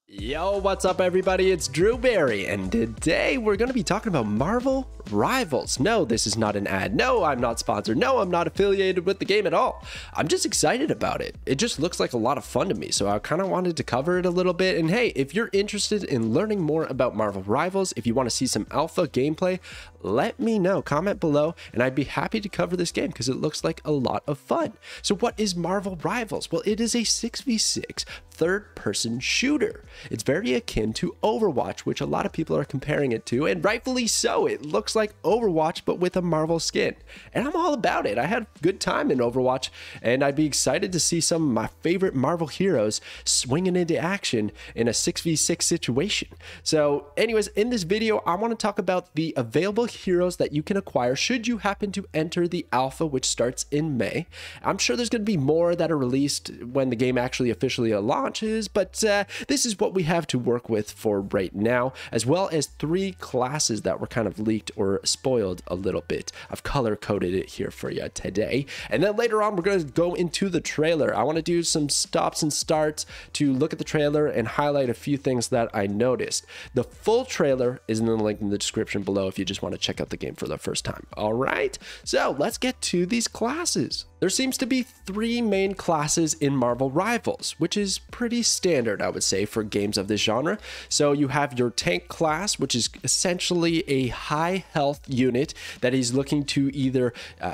Yo, what's up everybody? It's Drewberry, and today we're going to be talking about Marvel Rivals. No, this is not an ad. No, I'm not sponsored. No, I'm not affiliated with the game at all. I'm just excited about it. It just looks like a lot of fun to me, so I kind of wanted to cover it a little bit. And hey, if you're interested in learning more about Marvel Rivals, if you want to see some alpha gameplay, let me know. Comment below, and I'd be happy to cover this game because it looks like a lot of fun. So what is Marvel Rivals? Well, it is a 6v6 third-person shooter. It's very akin to Overwatch, which a lot of people are comparing it to, and rightfully so. It looks like Overwatch, but with a Marvel skin. And I'm all about it. I had a good time in Overwatch, and I'd be excited to see some of my favorite Marvel heroes swinging into action in a 6v6 situation. So anyways, in this video, I want to talk about the available heroes that you can acquire should you happen to enter the alpha, which starts in May. I'm sure there's going to be more that are released when the game actually officially launches, but this is what we have to work with for right now, as well as 3 classes that were kind of leaked or spoiled a little bit. I've color coded it here for you today, and then later on we're going to go into the trailer. I want to do some stops and starts to look at the trailer and highlight a few things that I noticed. The full trailer is in the link in the description below if you just want to check out the game for the first time. All right, so let's get to these classes. There seems to be 3 main classes in Marvel Rivals, which is pretty standard, I would say, for games of this genre. So you have your tank class, which is essentially a high health unit that is looking to either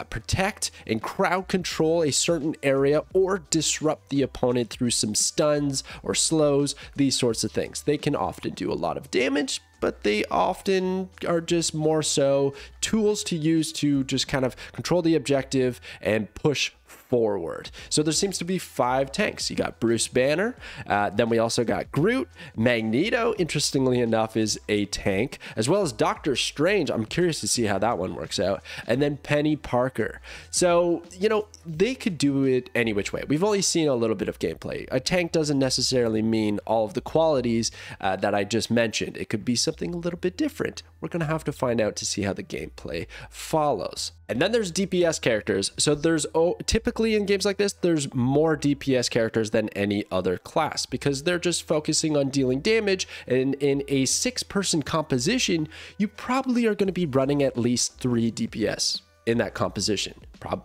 protect and crowd control a certain area or disrupt the opponent through some stuns or slows, these sorts of things. They can often do a lot of damage, but they often are just more so tools to use to just kind of control the objective and push forward. So there seems to be 5 tanks. You got Bruce Banner, then we also got Groot. Magneto, interestingly enough, is a tank, as well as Doctor Strange. I'm curious to see how that one works out. And then Penny Parker. So, you know, they could do it any which way. We've only seen a little bit of gameplay. A tank doesn't necessarily mean all of the qualities that I just mentioned. It could be something a little bit different. We're going to have to find out to see how the gameplay follows. And then there's DPS characters. So there's typically in games like this, there's more DPS characters than any other class because they're just focusing on dealing damage. And in a 6-person composition, you probably are going to be running at least 3 DPS in that composition,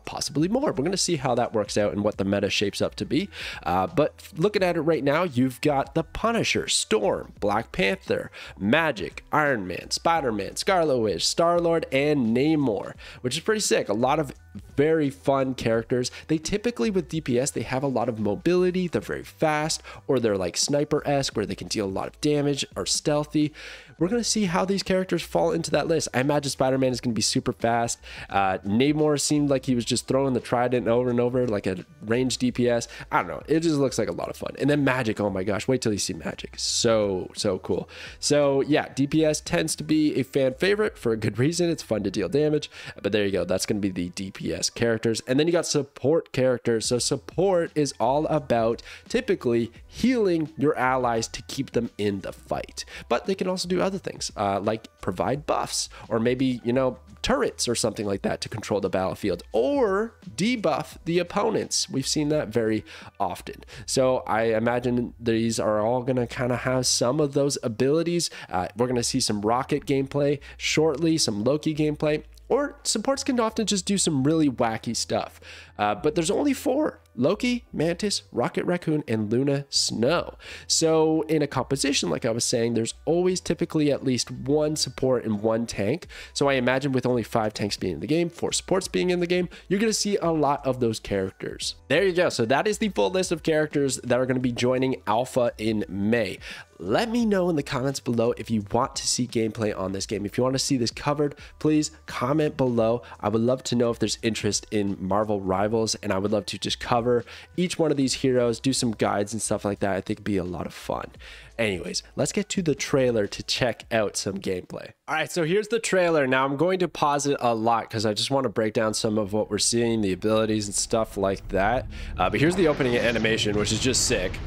possibly more. We're going to see how that works out and what the meta shapes up to be. But looking at it right now, you've got the Punisher, Storm, Black Panther, Magic, Iron Man, Spider-Man, Scarlet Witch, Star-Lord, and Namor, which is pretty sick. A lot of very fun characters. They typically, with DPS, they have a lot of mobility. They're very fast, or they're like sniper-esque where they can deal a lot of damage, or stealthy. We're going to see how these characters fall into that list. I imagine Spider-Man is going to be super fast. Namor seemed like he was just throwing the trident over and over like a ranged DPS. I don't know. It just looks like a lot of fun. And then Magic. Oh my gosh. Wait till you see Magic. So cool. So yeah, DPS tends to be a fan favorite for a good reason. It's fun to deal damage. But there you go. That's going to be the DPS characters. And then you got support characters. So support is all about typically healing your allies to keep them in the fight. But they can also do other things like provide buffs, or maybe, you know, turrets or something like that to control the battlefield, or debuff the opponents. We've seen that very often. So I imagine these are all going to kind of have some of those abilities. We're going to see some Rocket gameplay shortly, some Loki gameplay, or supports can often just do some really wacky stuff. But there's only 4. Loki, Mantis, Rocket Raccoon, and Luna Snow. So in a composition, like I was saying, there's always typically at least 1 support and 1 tank. So I imagine with only 5 tanks being in the game, 4 supports being in the game, you're going to see a lot of those characters. There you go. So that is the full list of characters that are going to be joining Alpha in May. Let me know in the comments below if you want to see gameplay on this game. If you want to see this covered, please comment below. I would love to know if there's interest in Marvel Rivals, and I would love to just cover each one of these heroes, do some guides and stuff like that. I think it'd be a lot of fun. Anyways, let's get to the trailer to check out some gameplay. All right, so here's the trailer. Now I'm going to pause it a lot because I just want to break down some of what we're seeing, the abilities and stuff like that. But here's the opening animation, which is just sick.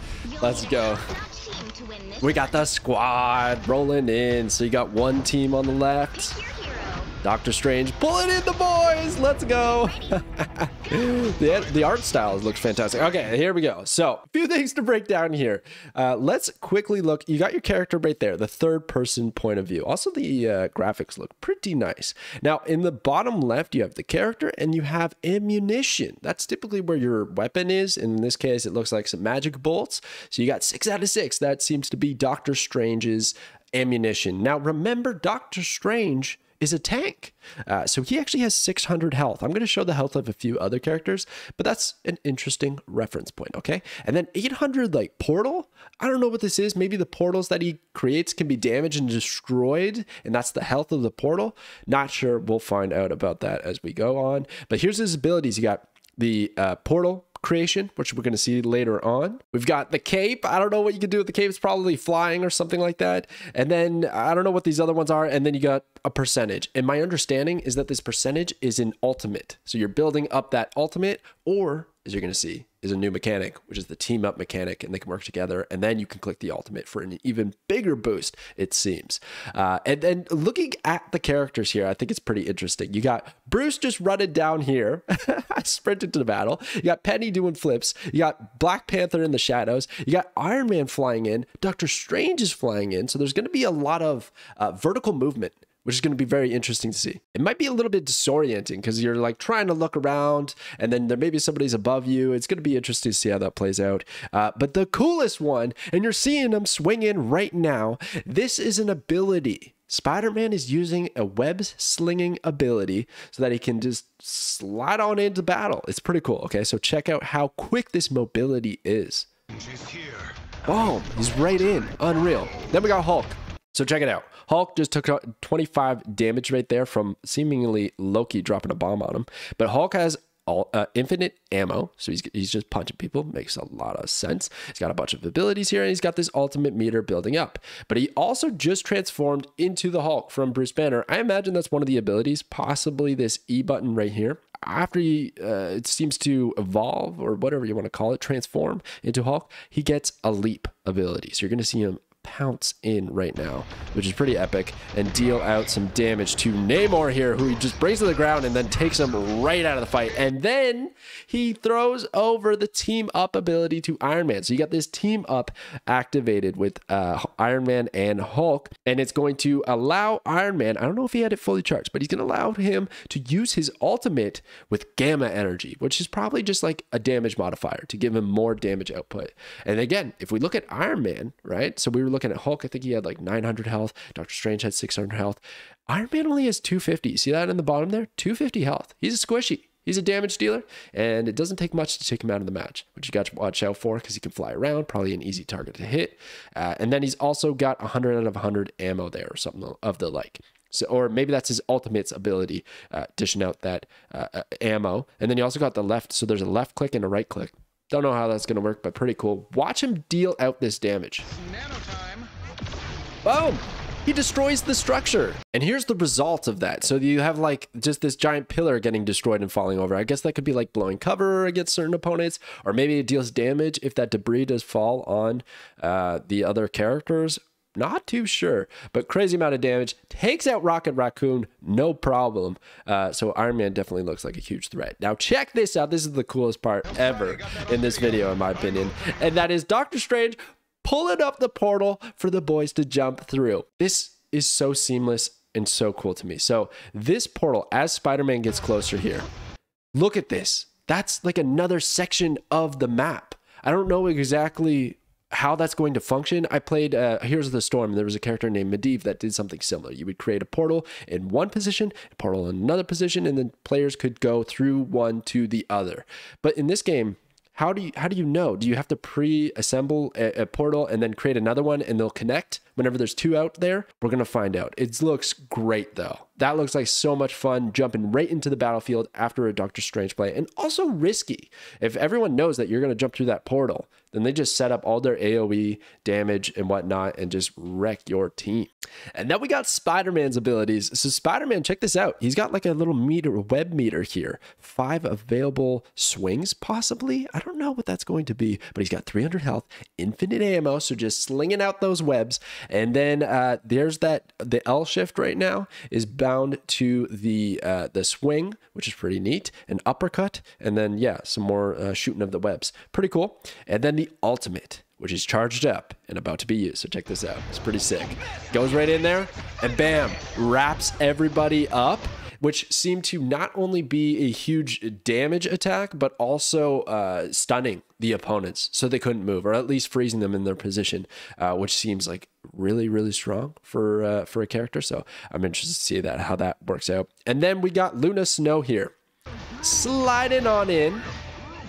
Let's go. We got the squad rolling in. So you got 1 team on the left. Doctor Strange pulling in the boys. Let's go. The art style looks fantastic. Okay, here we go. So a few things to break down here. Let's quickly look. You got your character right there, the third person point of view. Also, the graphics look pretty nice. Now, in the bottom left, you have the character and you have ammunition. That's typically where your weapon is. In this case, it looks like some magic bolts. So you got 6 out of 6. That seems to be Doctor Strange's ammunition. Now, remember, Doctor Strange is a tank. So he actually has 600 health. I'm going to show the health of a few other characters, but that's an interesting reference point, okay? And then 800 like portal. I don't know what this is. Maybe the portals that he creates can be damaged and destroyed, and that's the health of the portal. Not sure. We'll find out about that as we go on. But here's his abilities. You got the portal creation, which we're going to see later on. We've got the cape. I don't know what you can do with the cape. It's probably flying or something like that. And then I don't know what these other ones are. And then you got a percentage. And my understanding is that this percentage is an ultimate. So you're building up that ultimate, or as you're going to see, is a new mechanic, which is the team up mechanic, and they can work together. And then you can click the ultimate for an even bigger boost, it seems. And then looking at the characters here, I think it's pretty interesting. You got Bruce just running down here. I sprinted to the battle. You got Penny doing flips. You got Black Panther in the shadows. You got Iron Man flying in. Doctor Strange is flying in. So there's going to be a lot of vertical movement, which is going to be very interesting to see. It might be a little bit disorienting because you're like trying to look around and then there may be somebody's above you. It's going to be interesting to see how that plays out. But the coolest one, and you're seeing him swinging right now, this is an ability. Spider-Man is using a web slinging ability so that he can just slide on into battle. It's pretty cool. Okay, so check out how quick this mobility is. She's here. Boom, he's right in. Unreal. Then we got Hulk. So check it out. Hulk just took 25 damage right there from seemingly Loki dropping a bomb on him. But Hulk has infinite ammo, so he's just punching people. Makes a lot of sense. He's got a bunch of abilities here, and he's got this ultimate meter building up. But he also just transformed into the Hulk from Bruce Banner. I imagine that's one of the abilities, possibly this E button right here. After he, it seems to evolve, or whatever you want to call it, transform into Hulk, he gets a leap ability. So you're going to see him pounce in right now, which is pretty epic, and deal out some damage to Namor here, who he just brings to the ground and then takes him right out of the fight. And then he throws over the team up ability to Iron Man. So you got this team up activated with Iron Man and Hulk, and it's going to allow Iron Man, I don't know if he had it fully charged, but he's going to allow him to use his ultimate with gamma energy, which is probably just like a damage modifier to give him more damage output. And again, if we look at Iron Man, right? So we were looking at Hulk, I think he had like 900 health. Doctor Strange had 600 health. Iron Man only has 250. See that in the bottom there? 250 health. He's a squishy. He's a damage dealer, and it doesn't take much to take him out of the match, which you got to watch out for because he can fly around, probably an easy target to hit. And then he's also got 100 out of 100 ammo there or something of the like. So, or maybe that's his ultimate's ability, dishing out that ammo. And then you also got the left, so there's a left click and a right click. Don't know how that's going to work, but pretty cool. Watch him deal out this damage. Boom! He destroys the structure. And here's the result of that. So you have like just this giant pillar getting destroyed and falling over. I guess that could be like blowing cover against certain opponents, or maybe it deals damage if that debris does fall on the other characters. Not too sure, but crazy amount of damage. Takes out Rocket Raccoon, no problem. So Iron Man definitely looks like a huge threat. Now check this out. This is the coolest part ever in this video, in my opinion. And that is Doctor Strange pulling up the portal for the boys to jump through. This is so seamless and so cool to me. So this portal, as Spider-Man gets closer here, look at this. That's like another section of the map. I don't know exactly how that's going to function. I played Heroes of the Storm. There was a character named Medivh that did something similar. You would create a portal in one position, a portal in another position, and then players could go through one to the other. But in this game, how do you know? Do you have to pre-assemble a portal and then create another one and they'll connect whenever there's two out there? We're going to find out. It looks great though. That looks like so much fun, jumping right into the battlefield after a Doctor Strange play, and also risky. If everyone knows that you're going to jump through that portal, then they just set up all their AoE damage and whatnot and just wreck your team. And then we got Spider-Man's abilities. So Spider-Man, check this out. He's got like a little web meter here. 5 available swings, possibly. I don't know what that's going to be, but he's got 300 health, infinite ammo, so just slinging out those webs. And then there's the L shift right now is down to the swing, which is pretty neat, an uppercut, and then yeah, some more shooting of the webs. Pretty cool. And then the ultimate, which is charged up and about to be used. So check this out. It's pretty sick. Goes right in there and bam, wraps everybody up, which seemed to not only be a huge damage attack, but also stunning the opponents so they couldn't move, or at least freezing them in their position, which seems like really, really strong for a character. So I'm interested to see how that works out. And then we got Luna Snow here, sliding on in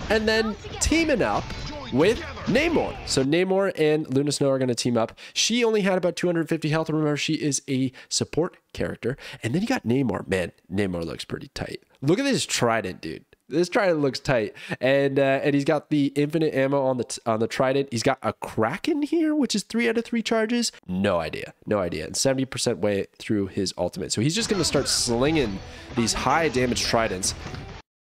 and then teaming up with Namor. So Namor and Luna Snow are going to team up. She only had about 250 health. Remember, she is a support character. And then you got Namor. Man, Namor looks pretty tight. Look at this trident, dude. This trident looks tight, and he's got the infinite ammo on the trident. He's got a Kraken here, which is 3 out of 3 charges. No idea, and 70% way through his ultimate. So he's just going to start slinging these high damage tridents.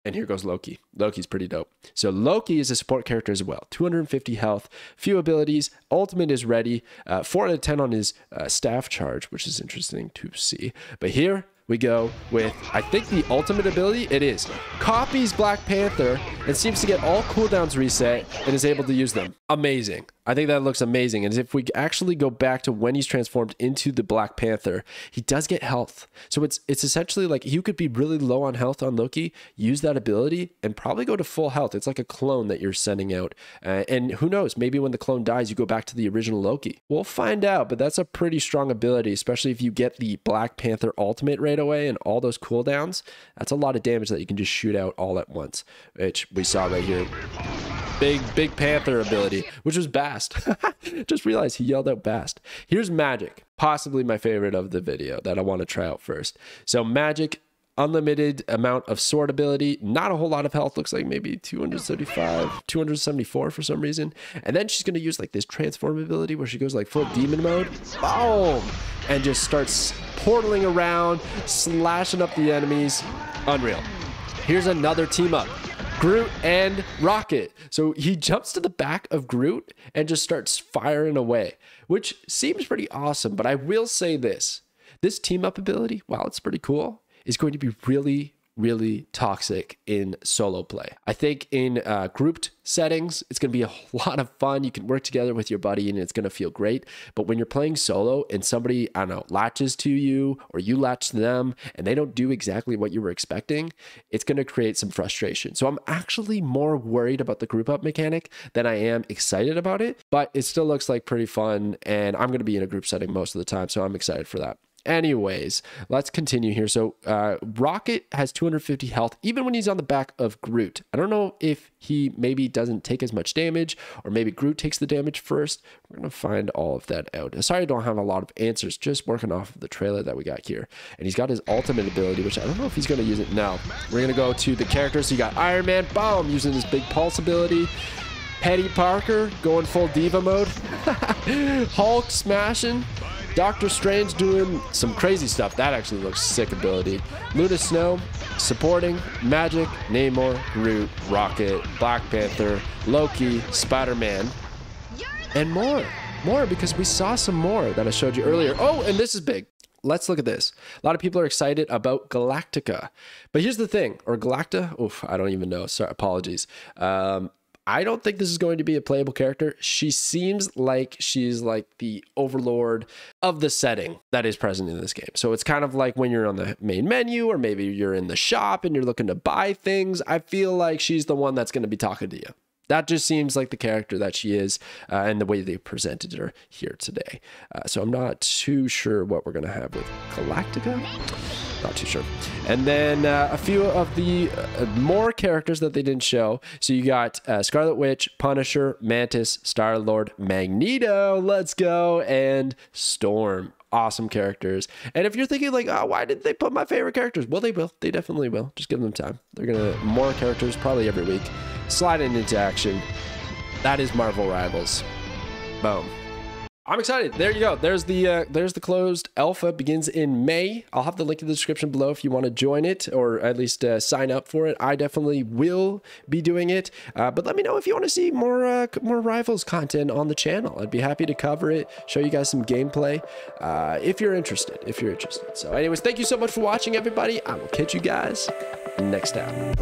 And here goes Loki. Loki's pretty dope. So Loki is a support character as well. 250 health, few abilities. Ultimate is ready. 4 out of 10 on his staff charge, which is interesting to see. But here we go with, I think, the ultimate ability. It is. Copies Black Panther and seems to get all cooldowns reset and is able to use them. Amazing. I think that looks amazing. And if we actually go back to when he's transformed into the Black Panther, he does get health. So it's essentially like you could be really low on health on Loki, use that ability, and probably go to full health. It's like a clone that you're sending out. And who knows, maybe when the clone dies, you go back to the original Loki. We'll find out, but that's a pretty strong ability, especially if you get the Black Panther ultimate right away and all those cooldowns. That's a lot of damage that you can just shoot out all at once, which we saw right here. Big Panther ability, which was Bast. Just realized he yelled out Bast. Here's Magic, possibly my favorite of the video that I want to try out first. So Magic, unlimited amount of sword ability, not a whole lot of health, looks like maybe 235, 274 for some reason. And then she's going to use like this transform ability where she goes like full demon mode, boom, and just starts portaling around, slashing up the enemies. Unreal. Here's another team up. Groot and Rocket. So he jumps to the back of Groot and just starts firing away, which seems pretty awesome. But I will say this team up ability, while it's pretty cool, is going to be really, really toxic in solo play. I think in grouped settings, it's going to be a lot of fun. You can work together with your buddy and it's going to feel great. But when you're playing solo and somebody, I don't know, latches to you or you latch to them and they don't do exactly what you were expecting, it's going to create some frustration. So I'm actually more worried about the group up mechanic than I am excited about it, but it still looks like pretty fun and I'm going to be in a group setting most of the time. So I'm excited for that. Anyways, let's continue here. So Rocket has 250 health even when he's on the back of Groot. I don't know if he maybe doesn't take as much damage or maybe Groot takes the damage first. We're going to find all of that out. Sorry I don't have a lot of answers, just working off of the trailer that we got here. And he's got his ultimate ability, which I don't know if he's going to use it now. We're going to go to the characters. So you got Iron Man, boom, using his big pulse ability. Petty Parker going full diva mode. Hulk smashing. Doctor Strange doing some crazy stuff. That actually looks sick ability. Luna Snow supporting. Magic, Namor, Groot, Rocket, Black Panther, Loki, Spider-Man, and more. More because we saw some more that I showed you earlier. Oh, and this is big. Let's look at this. A lot of people are excited about Galactica. But here's the thing. Or Galacta? Oof, I don't even know. Sorry, apologies. I don't think this is going to be a playable character. She seems like she's like the overlord of the setting that is present in this game. So it's kind of like when you're on the main menu or maybe you're in the shop and you're looking to buy things. I feel like she's the one that's going to be talking to you. That just seems like the character that she is and the way they presented her here today. So I'm not too sure what we're going to have with Galactica. Not too sure. And then a few of the more characters that they didn't show. So you got Scarlet Witch, Punisher, Mantis, Star-Lord, Magneto, let's go, and Storm. Awesome characters. And if you're thinking like, oh, why didn't they put my favorite characters? Well, they will. They definitely will. Just give them time. They're going to more characters probably every week. Sliding into action. That is Marvel Rivals. Boom. I'm excited. There you go. There's the closed alpha. Begins in May. I'll have the link in the description below if you want to join it or at least sign up for it. I definitely will be doing it. But let me know if you want to see more Rivals content on the channel. I'd be happy to cover it, show you guys some gameplay if you're interested. So anyways, thank you so much for watching, everybody. I will catch you guys next time.